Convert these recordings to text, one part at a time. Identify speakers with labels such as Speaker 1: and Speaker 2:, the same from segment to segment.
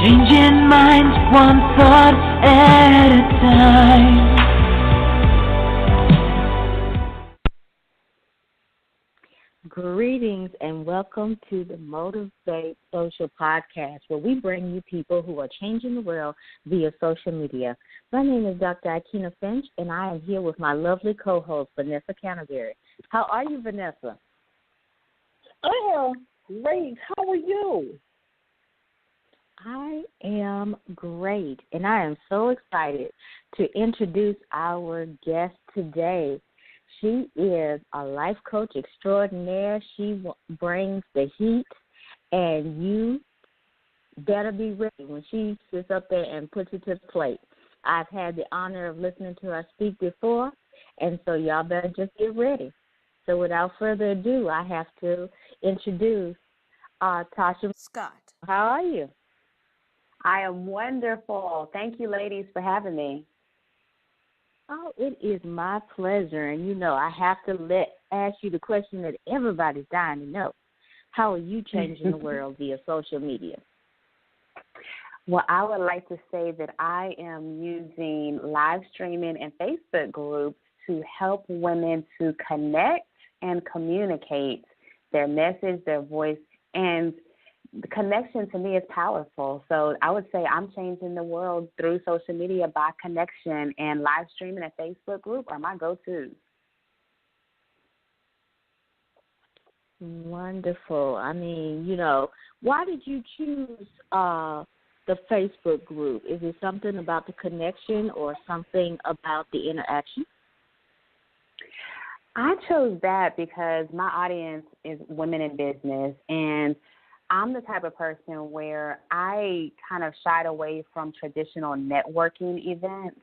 Speaker 1: Changing minds one thought at a time.
Speaker 2: Greetings and welcome to the Motivate Social Podcast, where we bring you people who are changing the world via social media. My name is Dr. Akina Finch, and I am here with my lovely co-host, Vanessa Canterbury. How are you, Vanessa?
Speaker 3: I am great. How are you?
Speaker 2: I am great, and I am so excited to introduce our guest today. She is a life coach extraordinaire. She brings the heat, and you better be ready when she sits up there and puts it to the plate. I've had the honor of listening to her speak before, and so y'all better just get ready. So without further ado, I have to introduce Tasha
Speaker 4: Scott.
Speaker 2: How are you?
Speaker 5: I am wonderful. Thank you, ladies, for having me.
Speaker 2: Oh, it is my pleasure. And, you know, I have to ask you the question that everybody's dying to know. How are you changing the world via social media?
Speaker 5: Well, I would like to say that I am using live streaming and Facebook groups to help women to connect and communicate their message, their voice, and the connection to me is powerful. So I would say I'm changing the world through social media by connection, and live streaming and Facebook group are my go-tos.
Speaker 2: Wonderful. I mean, you know, why did you choose the Facebook group? Is it something about the connection or something about the interaction?
Speaker 5: I chose that because my audience is women in business, and I'm the type of person where I kind of shied away from traditional networking events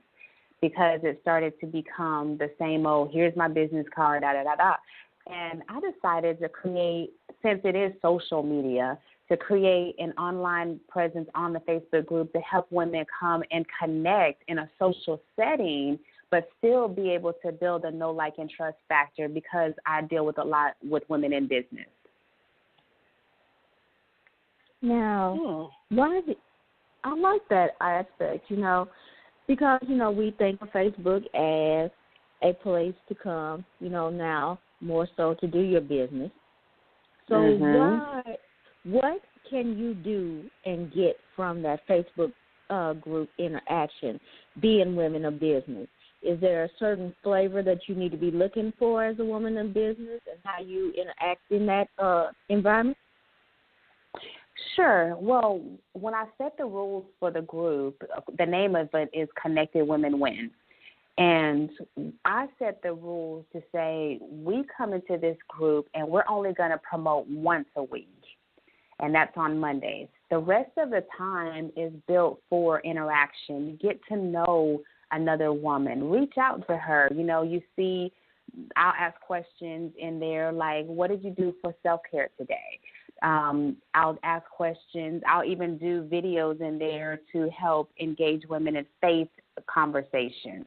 Speaker 5: because it started to become the same old, here's my business card, da-da-da-da. And I decided to create, since it is social media, to create an online presence on the Facebook group to help women come and connect in a social setting, but still be able to build a know, like, and trust factor because I deal with a lot with women in business.
Speaker 2: Now, I like that aspect, you know, because, you know, we think of Facebook as a place to come, you know, now more so to do your business. So what can you do and get from that Facebook group interaction, being women of business? Is there a certain flavor that you need to be looking for as a woman in business and how you interact in that environment?
Speaker 5: Sure. Well, when I set the rules for the group, the name of it is Connected Women Win. And I set the rules to say we come into this group and we're only going to promote once a week, and that's on Mondays. The rest of the time is built for interaction. You get to know another woman. Reach out to her. You know, you see, I'll ask questions in there like, what did you do for self-care today? I'll ask questions. I'll even do videos in there to help engage women in faith conversations.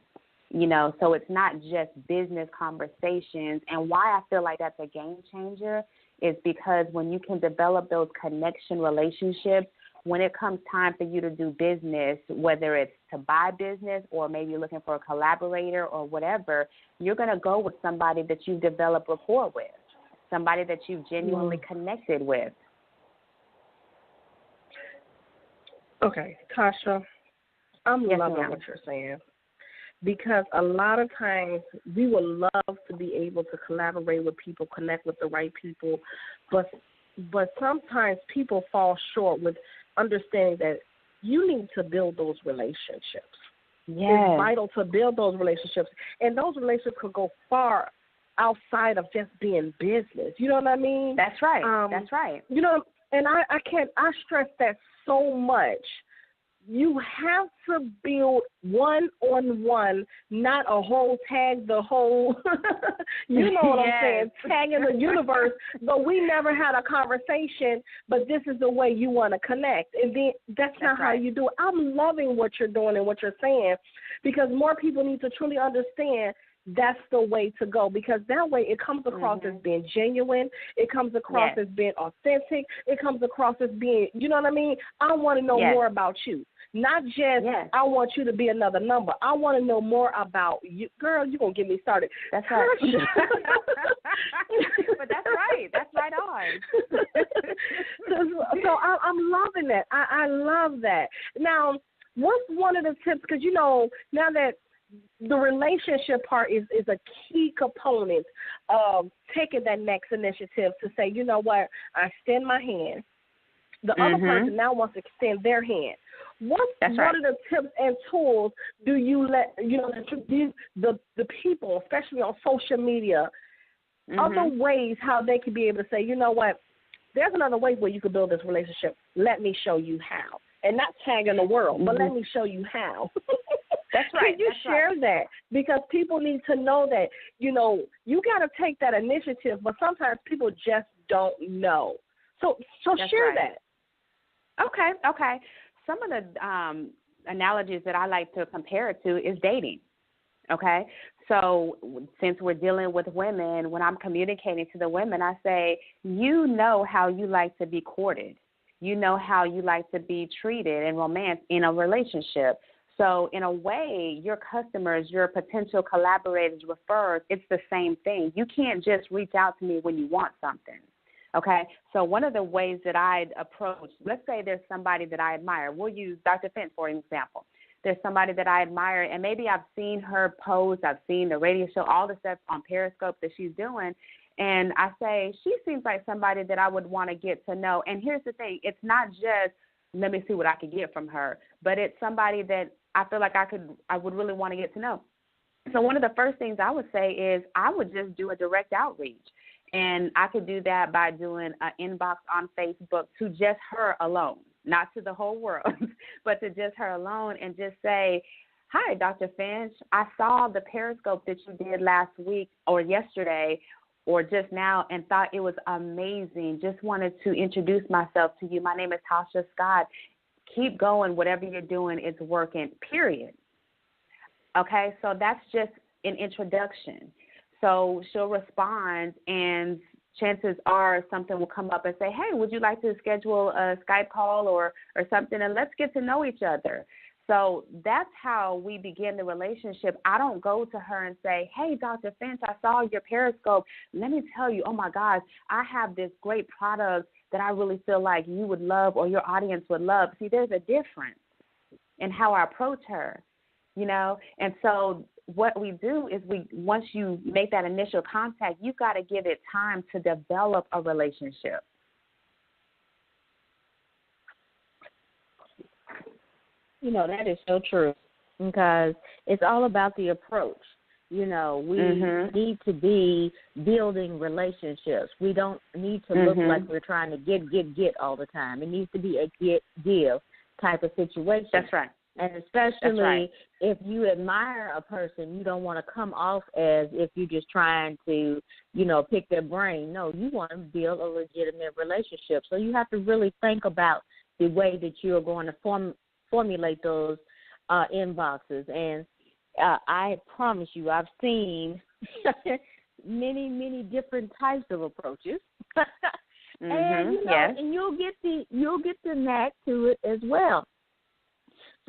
Speaker 5: You know, so it's not just business conversations. And why I feel like that's a game changer is because when you can develop those connection relationships, when it comes time for you to do business, whether it's to buy business or maybe you're looking for a collaborator or whatever, you're going to go with somebody that you've developed rapport with, somebody that you've genuinely connected with.
Speaker 3: Okay, Tasha, I'm loving what you're saying because a lot of times we would love to be able to collaborate with people, connect with the right people, but sometimes people fall short with understanding that you need to build those relationships.
Speaker 5: Yes.
Speaker 3: It's vital to build those relationships, and those relationships could go far outside of just being business. You know what I mean?
Speaker 5: That's right. That's right.
Speaker 3: You know, and I stress that so much. You have to build one-on-one, not a whole tag, the whole, you know what I'm saying, tag in the universe, but we never had a conversation, but this is the way you want to connect. And then that's not how you do it. I'm loving what you're doing and what you're saying because more people need to truly understand that's the way to go, because that way it comes across as being genuine. It comes across as being authentic. It comes across as being, you know what I mean? I want to know more about you. Not just I want you to be another number. I want to know more about you. Girl, you're going to get me started.
Speaker 5: That's right. But that's right. That's right on.
Speaker 3: So I'm loving that. I love that. Now, what's one of the tips? Because, you know, now that the relationship part is a key component of taking that next initiative to say, you know what, I extend my hand. The other person now wants to extend their hand. One of the tips and tools do you let, you know, the people, especially on social media, other ways how they can be able to say, you know what, there's another way where you can build this relationship. Let me show you how. And not tagging the world, but let me show you how.
Speaker 5: That's right.
Speaker 3: Can you share that? Because people need to know that, you know, you got to take that initiative, but sometimes people just don't know. So share that.
Speaker 5: Okay. Some of the analogies that I like to compare it to is dating. Okay. So since we're dealing with women, when I'm communicating to the women, I say, you know how you like to be courted. You know how you like to be treated and romance in a relationship. So in a way, your customers, your potential collaborators, referrers, it's the same thing. You can't just reach out to me when you want something. Okay, so one of the ways that I'd approach, let's say there's somebody that I admire. We'll use Dr. Fent for an example. There's somebody that I admire, and maybe I've seen her post, I've seen the radio show, all the stuff on Periscope that she's doing, and I say, she seems like somebody that I would want to get to know. And here's the thing, it's not just, let me see what I could get from her, but it's somebody that I feel like I would really want to get to know. So one of the first things I would say is I would just do a direct outreach. And I could do that by doing an inbox on Facebook to just her alone, not to the whole world, but to just her alone, and just say, hi, Dr. Finch, I saw the Periscope that you did last week or yesterday or just now and thought it was amazing. Just wanted to introduce myself to you. My name is Tasha Scott. Keep going. Whatever you're doing is working, period. Okay, so that's just an introduction. So she'll respond, and chances are something will come up and say, hey, would you like to schedule a Skype call or something, and let's get to know each other. So that's how we begin the relationship. I don't go to her and say, hey, Dr. Finch, I saw your Periscope. Let me tell you, oh, my gosh, I have this great product that I really feel like you would love or your audience would love. See, there's a difference in how I approach her, you know. And so what we do is once you make that initial contact, you've got to give it time to develop a relationship.
Speaker 2: You know, that is so true, because it's all about the approach. You know, we need to be building relationships. We don't need to look like we're trying to get all the time. It needs to be a get-give type of situation.
Speaker 5: That's right.
Speaker 2: And especially if you admire a person, you don't want to come off as if you're just trying to, you know, pick their brain. No, you want to build a legitimate relationship. So you have to really think about the way that you're going to formulate those inboxes. And I promise you, I've seen many, many different types of approaches. And you know, and you'll get the knack to it as well.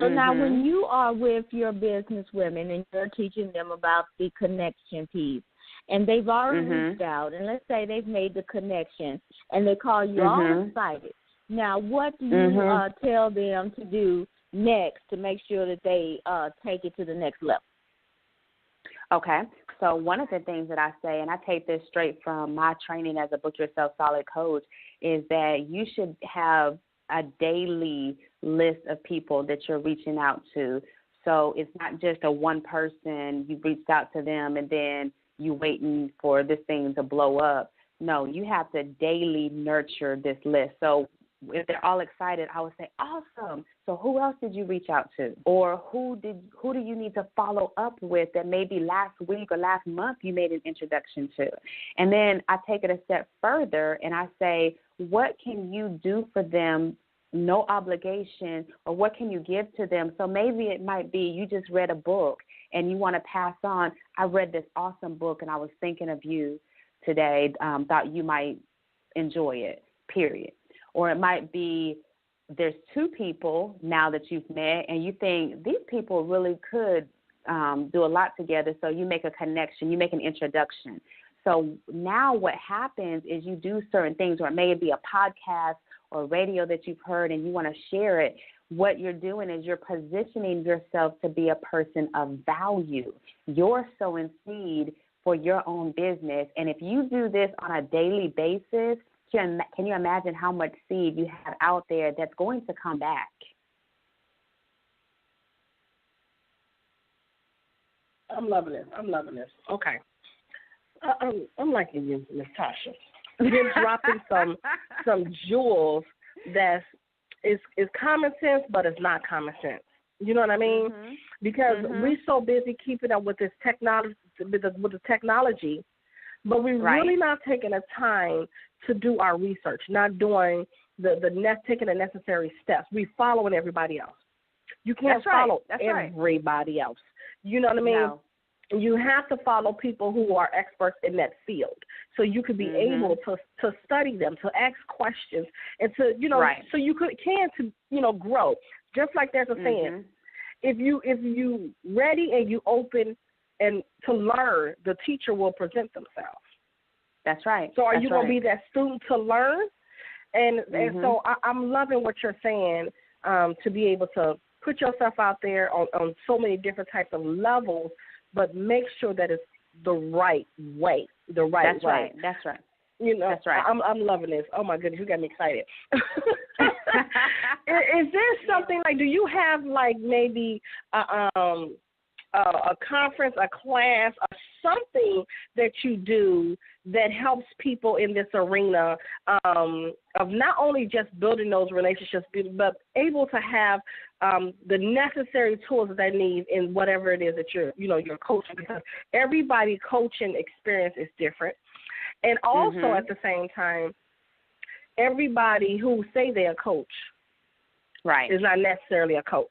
Speaker 2: So now when you are with your business women and you're teaching them about the connection piece, and they've already reached out, and let's say they've made the connection, and they call you all excited. Now, what do you tell them to do next to make sure that they take it to the next level?
Speaker 5: Okay. So one of the things that I say, and I take this straight from my training as a Book Yourself Solid coach, is that you should have a daily list of people that you're reaching out to. So it's not just a one person, you reached out to them and then you waiting for this thing to blow up. No, you have to daily nurture this list. So if they're all excited, I would say, awesome. So who else did you reach out to? Or who do you need to follow up with that maybe last week or last month you made an introduction to? And then I take it a step further and I say, what can you do for them no obligation, or what can you give to them? So maybe it might be you just read a book and you want to pass on, I read this awesome book and I was thinking of you today, thought you might enjoy it, period. Or it might be there's two people now that you've met and you think these people really could do a lot together, so you make a connection, you make an introduction. So now what happens is you do certain things, or it may be a podcast or radio that you've heard and you want to share it. What you're doing is you're positioning yourself to be a person of value. You're sowing seed for your own business. And if you do this on a daily basis, can you imagine how much seed you have out there that's going to come back?
Speaker 3: I'm loving this. Okay. I'm liking you, Miss Tasha. You're dropping some jewels that is common sense, but it's not common sense. You know what I mean?
Speaker 5: Mm-hmm.
Speaker 3: Because we're so busy keeping up with this technology, with the technology, but we're really not taking the time to do our research, not doing taking the necessary steps. We're following everybody else. You can't follow everybody else. You know what I mean?
Speaker 5: No.
Speaker 3: You have to follow people who are experts in that field, so you could be able to study them, to ask questions, and to so you can grow. Just like there's a saying, if you ready and you open and to learn, the teacher will present themselves.
Speaker 5: That's right.
Speaker 3: So are you going to be that student to learn? And so I'm loving what you're saying, to be able to put yourself out there on so many different types of levels, but make sure that it's the right way, the right way.
Speaker 5: That's right.
Speaker 3: That's right. I'm loving this. Oh my goodness, you got me excited. Is there something like? Do you have like maybe a conference, a class, or something that you do that helps people in this arena of not only just building those relationships, but able to have the necessary tools that they need in whatever it is that you're coaching, because everybody coaching experience is different. And also at the same time, everybody who say they're a coach is not necessarily a coach.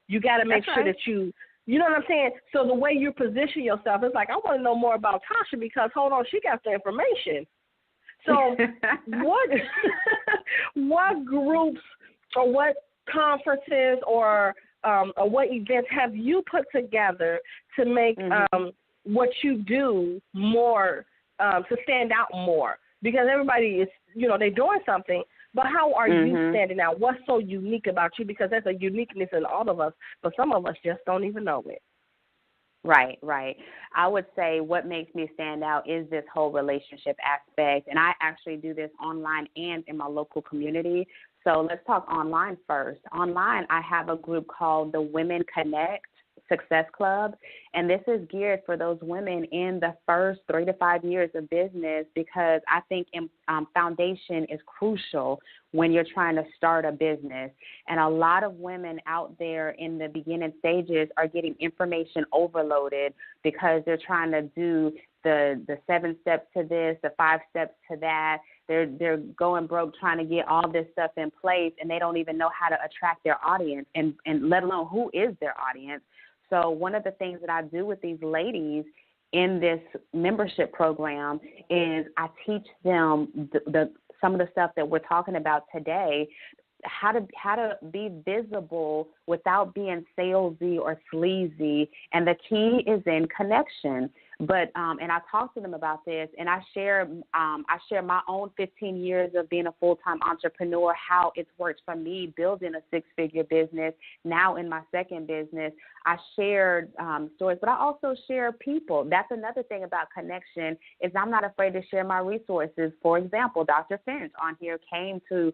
Speaker 3: You got to make sure that you know what I'm saying? So the way you position yourself, it's like, I want to know more about Tasha because, hold on, she got the information. So what groups or what conferences or what events have you put together to make what you do more, to stand out more? Because everybody is, they're doing something, but how are you standing out? What's so unique about you? Because there's a uniqueness in all of us, but some of us just don't even know it.
Speaker 5: Right. I would say what makes me stand out is this whole relationship aspect, and I actually do this online and in my local community. So let's talk online first. Online, I have a group called the Women Connect Success Club, and this is geared for those women in the first 3 to 5 years of business, because I think foundation is crucial when you're trying to start a business. And a lot of women out there in the beginning stages are getting information overloaded because they're trying to do the 7 steps to this, the 5 steps to that. They're going broke trying to get all this stuff in place, and they don't even know how to attract their audience, and let alone who is their audience. So one of the things that I do with these ladies in this membership program is I teach them some of the stuff that we're talking about today, how to be visible without being salesy or sleazy. And the key is in connection. But and I talk to them about this, and I share my own 15 years of being a full-time entrepreneur, how it's worked for me building a 6-figure business. Now in my second business, I shared stories, but I also share people. That's another thing about connection, is I'm not afraid to share my resources. For example, Dr. Finch on here came to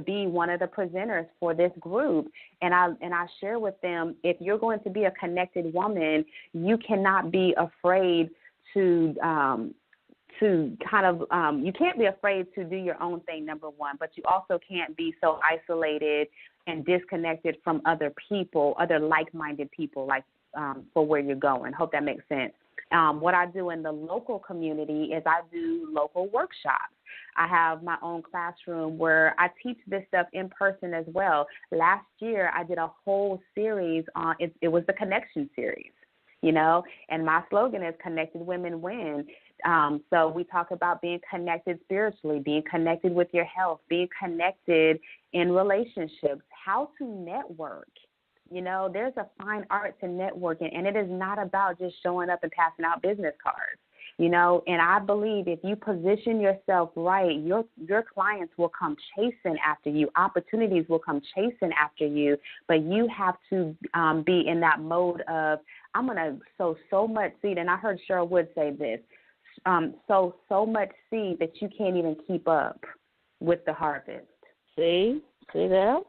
Speaker 5: be one of the presenters for this group. And I share with them, if you're going to be a connected woman, you cannot be afraid to you can't be afraid to do your own thing, number one, but you also can't be so isolated and disconnected from other people, other like-minded people, for where you're going. Hope that makes sense. What I do in the local community is I do local workshops. I have my own classroom where I teach this stuff in person as well. Last year, I did a whole series on it was the Connection series, and my slogan is Connected Women Win. So we talk about being connected spiritually, being connected with your health, being connected in relationships, how to network. There's a fine art to networking, and it is not about just showing up and passing out business cards. And I believe if you position yourself right, your clients will come chasing after you. Opportunities will come chasing after you, but you have to be in that mode of, I'm going to sow so much seed. And I heard Cheryl Wood say this, sow so much seed that you can't even keep up with the harvest.
Speaker 2: See that?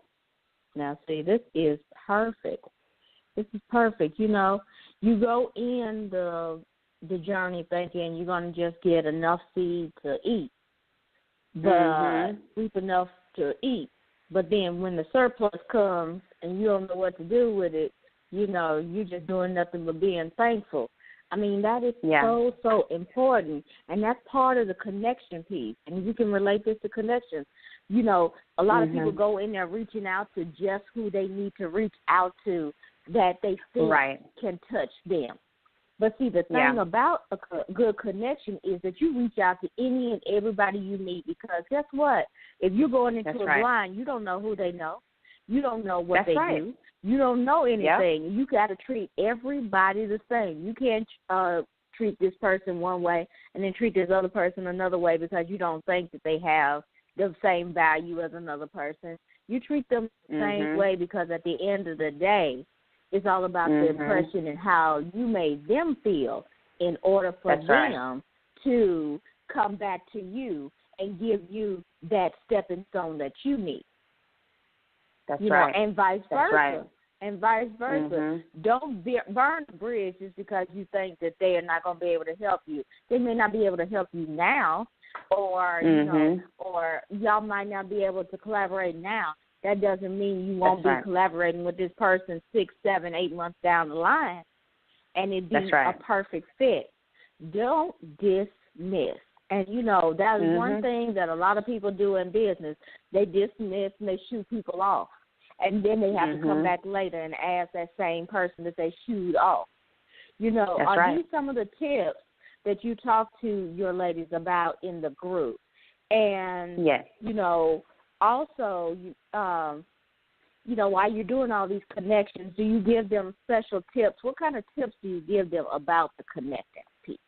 Speaker 2: Now, see, this is perfect. This is perfect. You go in the journey thinking you're going to just get enough seed to eat, but reap enough to eat. But then when the surplus comes and you don't know what to do with it, you're just doing nothing but being thankful. I mean, that is so important, and that's part of the connection piece. And you can relate this to connections. A lot of people go in there reaching out to just who they need to reach out to that they think can touch them. But see, the thing about a good connection is that you reach out to any and everybody you meet, because guess what? If you're going into a blind, you don't know who they know. You don't know what they do. You don't know anything. Yep. You got to treat everybody the same. You can't treat this person one way and then treat this other person another way because you don't think that they have the same value as another person. You treat them the same way because at the end of the day, it's all about the impression and how you made them feel in order for them to come back to you and give you that stepping stone that you need.
Speaker 5: That's right.
Speaker 2: And vice versa.
Speaker 5: That's right.
Speaker 2: And vice versa. Don't burn the bridge just because you think that they are not going to be able to help you. They may not be able to help you now, or or y'all might not be able to collaborate now. That doesn't mean you won't be collaborating with this person 6, 7, 8 months down the line, and it be a perfect fit. Don't dismiss. And, that is one thing that a lot of people do in business. They dismiss and they shoot people off. And then they have to come back later and ask that same person that they shoot off. Are these some of the tips that you talk to your ladies about in the group? And, also, while you're doing all these connections, do you give them special tips? What kind of tips do you give them about the connecting piece?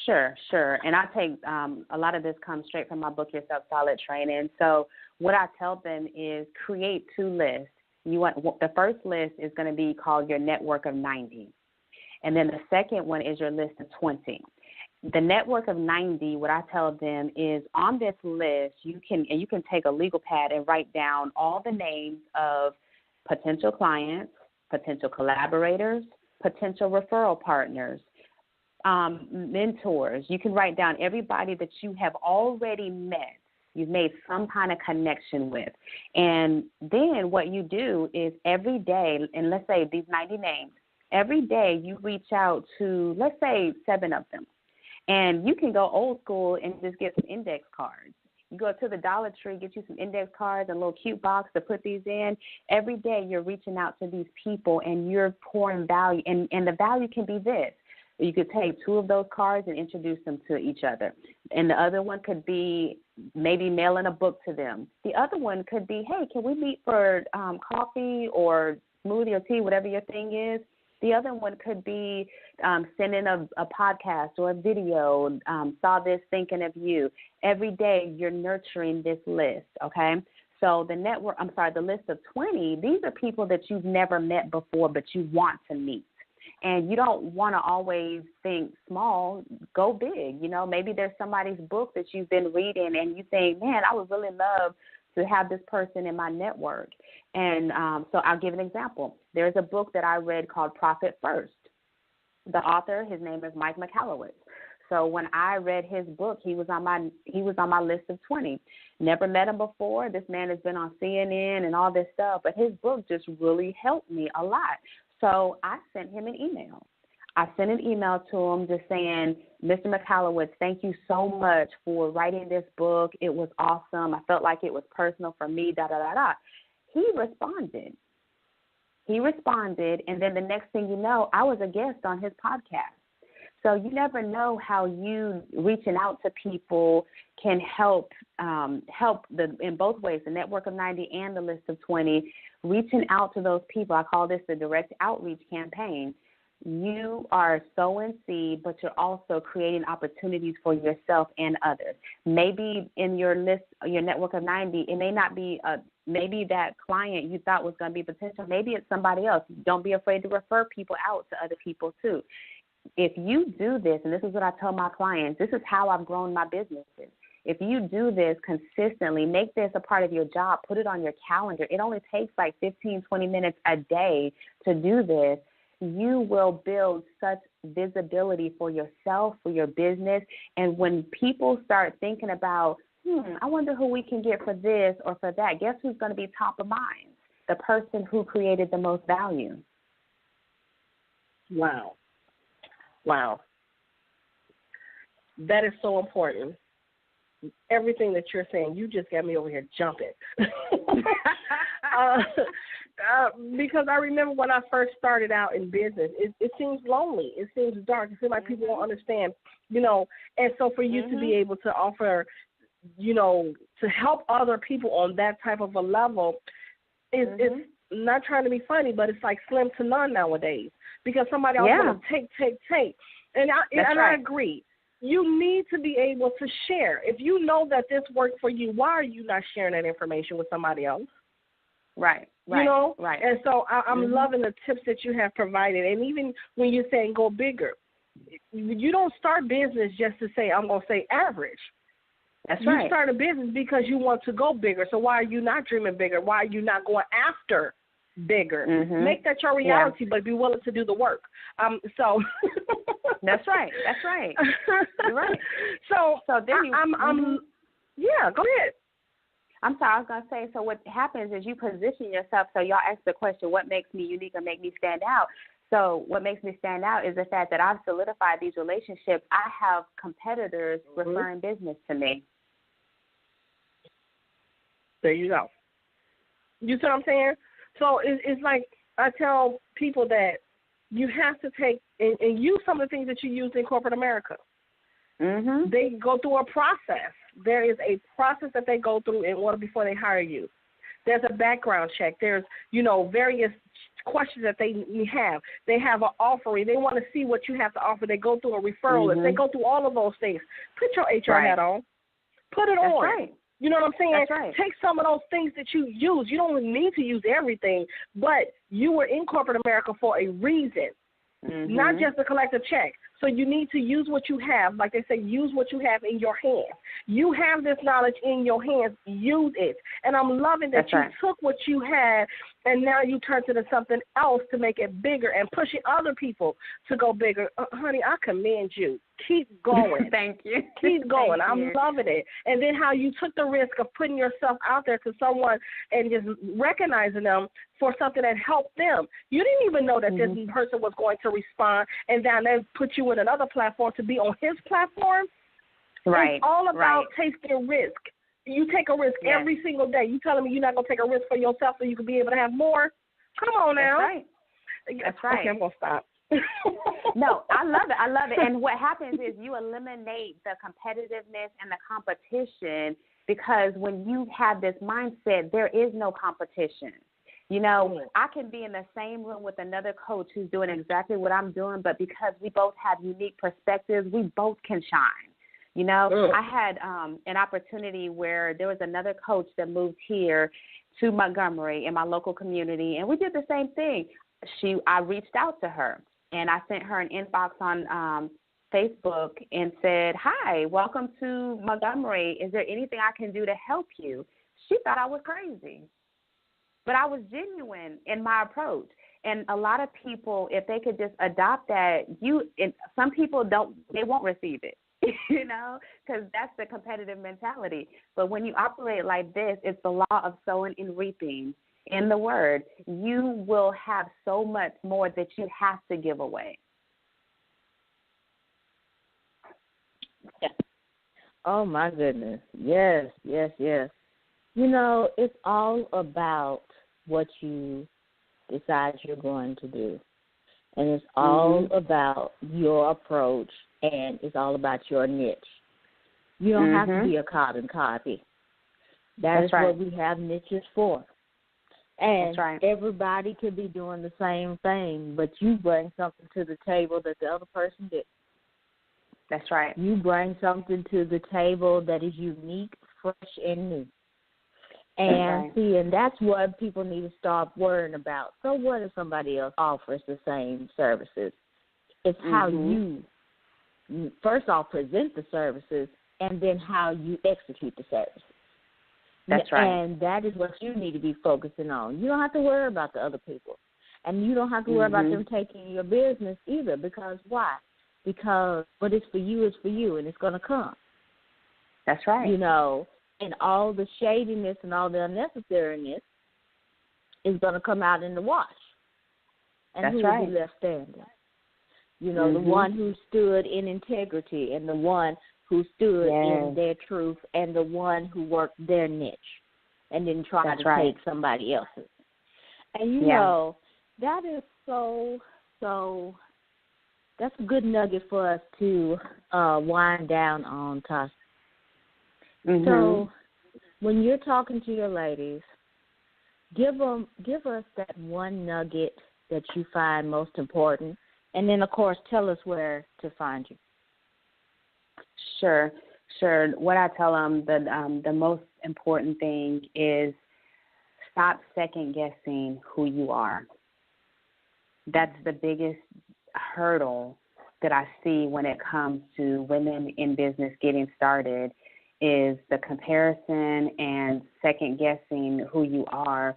Speaker 5: Sure. And I take a lot of this comes straight from my book, Yourself Solid Training. So what I tell them is create 2 lists. The first list is going to be called your network of 90. And then the second one is your list of 20. The network of 90, what I tell them is on this list, you can take a legal pad and write down all the names of potential clients, potential collaborators, potential referral partners, mentors. You can write down everybody that you have already met, you've made some kind of connection with. And then what you do is every day, and let's say these 90 names, every day you reach out to, let's say, 7 of them. And you can go old school and just get some index cards. You go to the Dollar Tree, get you some index cards, a little cute box to put these in. Every day you're reaching out to these people and you're pouring value. And the value can be this. You could take 2 of those cards and introduce them to each other. And the other one could be maybe mailing a book to them. The other one could be, hey, can we meet for coffee or smoothie or tea, whatever your thing is? The other one could be sending a podcast or a video, saw this, thinking of you. Every day you're nurturing this list, okay? So the list of 20, these are people that you've never met before but you want to meet. And you don't want to always think small, go big. Maybe there's somebody's book that you've been reading and you think, man, I would really love to have this person in my network. And so I'll give an example. There's a book that I read called Profit First. The author, his name is Mike McAllowitz. So when I read his book, he was on my list of 20. Never met him before. This man has been on CNN and all this stuff, but his book just really helped me a lot. So I sent him an email. I sent an email to him just saying, Mr. McAllowitz, thank you so much for writing this book. It was awesome. I felt like it was personal for me, da-da-da-da. He responded. And then the next thing you know, I was a guest on his podcast. So you never know how you reaching out to people can help in both ways, the Network of 90 and the List of 20, reaching out to those people. I call this the direct outreach campaign. You are sowing seed, but you're also creating opportunities for yourself and others. Maybe in your list, your Network of 90, it may not be maybe that client you thought was going to be potential. Maybe it's somebody else. Don't be afraid to refer people out to other people too. If you do this, and this is what I tell my clients, this is how I've grown my businesses. If you do this consistently, make this a part of your job, put it on your calendar. It only takes like 15, 20 minutes a day to do this. You will build such visibility for yourself, for your business. And when people start thinking about, I wonder who we can get for this or for that, guess who's going to be top of mind? The person who created the most value.
Speaker 3: Wow. That is so important. Everything that you're saying, you just got me over here jumping. Because I remember when I first started out in business, it seems lonely. It seems dark. It seems like people don't understand, And so for you to be able to offer, to help other people on that type of a level is not trying to be funny, but it's like slim to none nowadays because somebody else want to take. And I agree. You need to be able to share. If you know that this worked for you, why are you not sharing that information with somebody else?
Speaker 5: Right. Right.
Speaker 3: And so I'm loving the tips that you have provided. And even when you're saying go bigger, you don't start business just to say, I'm going to say average.
Speaker 5: That's right.
Speaker 3: You start a business because you want to go bigger. So why are you not dreaming bigger? Why are you not going after bigger? Make that your reality, but be willing to do the work. So
Speaker 5: That's right. You're right.
Speaker 3: So
Speaker 5: then you,
Speaker 3: go ahead.
Speaker 5: I'm sorry, I was going to say, so what happens is you position yourself, so y'all ask the question, what makes me unique or make me stand out? So what makes me stand out is the fact that I've solidified these relationships. I have competitors referring business to me.
Speaker 3: There you go. You see what I'm saying? So it's like I tell people that you have to take and use some of the things that you use in corporate America. They go through a process. There is a process that they go through in order before they hire you. There's a background check. There's, various questions that they have. They have an offering. They want to see what you have to offer. They go through a referral list. They go through all of those things. Put your HR hat on. Put it on.
Speaker 5: Right.
Speaker 3: You know what I'm saying?
Speaker 5: That's right.
Speaker 3: Take some of those things that you use. You don't need to use everything, but you were in corporate America for a reason, not just to collect a check. So you need to use what you have. Like they say, use what you have in your hands. You have this knowledge in your hands. Use it. And I'm loving that you took what you had and now you turned it into something else to make it bigger and pushing other people to go bigger. Honey, I commend you. Keep going.
Speaker 5: Thank you.
Speaker 3: Keep going. I'm loving it. And then how you took the risk of putting yourself out there to someone and just recognizing them for something that helped them. You didn't even know that this person was going to respond, and then they put you in another platform to be on his platform.
Speaker 5: Right.
Speaker 3: It's all about taking a risk. You take a risk every single day. You telling me you're not going to take a risk for yourself so you can be able to have more? Come on now.
Speaker 5: That's right.
Speaker 3: Okay, I'm going to stop.
Speaker 5: No, I love it. And what happens is you eliminate the competitiveness and the competition because when you have this mindset, there is no competition. I can be in the same room with another coach who's doing exactly what I'm doing, but because we both have unique perspectives, we both can shine. I had an opportunity where there was another coach that moved here to Montgomery in my local community, and we did the same thing. I reached out to her, and I sent her an inbox on Facebook and said, hi, welcome to Montgomery. Is there anything I can do to help you? She thought I was crazy. But I was genuine in my approach. And a lot of people, if they could just adopt that, some people they won't receive it, because that's the competitive mentality. But when you operate like this, it's the law of sowing and reaping. In the word, you will have so much more that you have to give away.
Speaker 2: Oh, my goodness. Yes, yes, yes. You know, it's all about what you decide you're going to do. And it's all about your approach, and it's all about your niche. You don't have to be a carbon copy. That's what we have niches for. And everybody could be doing the same thing, but you bring something to the table that the other person did.
Speaker 5: That's right.
Speaker 2: You bring something to the table that is unique, fresh, and new. And see, and that's what people need to stop worrying about. So what if somebody else offers the same services? It's how you, first off, present the services, and then how you execute the services.
Speaker 5: That's right.
Speaker 2: And that is what you need to be focusing on. You don't have to worry about the other people. And you don't have to worry about them taking your business either, because why? Because what is for you is for you, and it's going to come.
Speaker 5: That's right.
Speaker 2: You know, and all the shadiness and all the unnecessariness is going to come out in the wash. And
Speaker 5: That's
Speaker 2: who will be left standing? You know, the one who stood in integrity, and the one who stood in their truth, and the one who worked their niche and didn't try to take somebody else's. And, you know, that is so, that's a good nugget for us to wind down on, Tasha. So when you're talking to your ladies, give us that one nugget that you find most important, and then, of course, tell us where to find you.
Speaker 5: Sure. What I tell them, the most important thing is stop second-guessing who you are. That's the biggest hurdle that I see when it comes to women in business getting started, is the comparison and second-guessing who you are.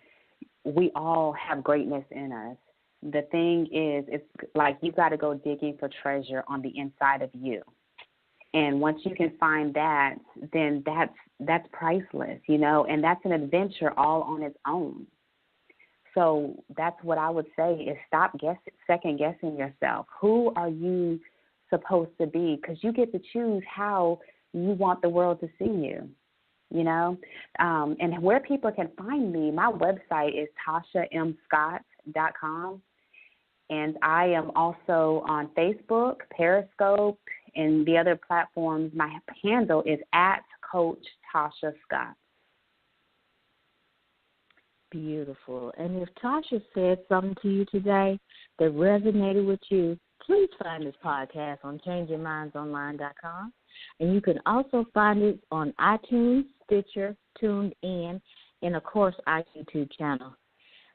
Speaker 5: We all have greatness in us. The thing is, it's like you got to go digging for treasure on the inside of you. And once you can find that, then that's priceless, you know, and that's an adventure all on its own. So that's what I would say, is stop second-guessing yourself. Who are you supposed to be? Because you get to choose how you want the world to see you, you know. And where people can find me, my website is tashamscott.com. And I am also on Facebook, Periscope, and the other platforms. My handle is @CoachTashaScott.
Speaker 2: Beautiful. And if Tasha said something to you today that resonated with you, please find this podcast on ChangeYourMindsOnline.com. And you can also find it on iTunes, Stitcher, Tuned In, and, of course, our YouTube channel.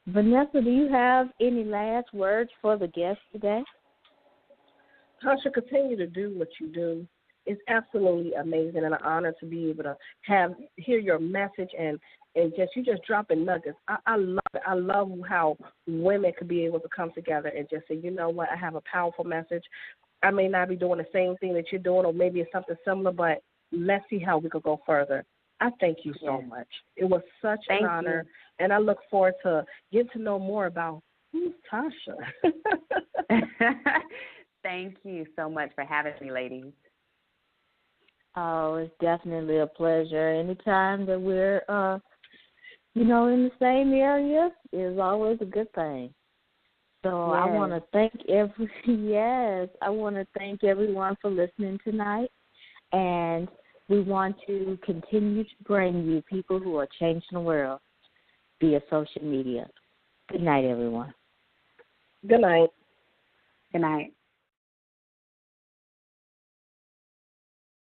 Speaker 2: Vanessa, do you have any last words for the guests today?
Speaker 3: Tasha, continue to do what you do. It's absolutely amazing and an honor to be able to hear your message and you just dropping nuggets. I love it. I love how women could be able to come together and just say, you know what, I have a powerful message. I may not be doing the same thing that you're doing, or maybe it's something similar, but let's see how we could go further. I thank you so much. It was such an honor, and I look forward to getting to know more about who's Tasha.
Speaker 5: Thank you so much for having me, ladies.
Speaker 2: Oh, it's definitely a pleasure. Anytime that we're, in the same area is always a good thing. So I want to thank everyone for listening tonight, and we want to continue to bring you people who are changing the world via social media. Good night, everyone.
Speaker 3: Good night.
Speaker 5: Good night.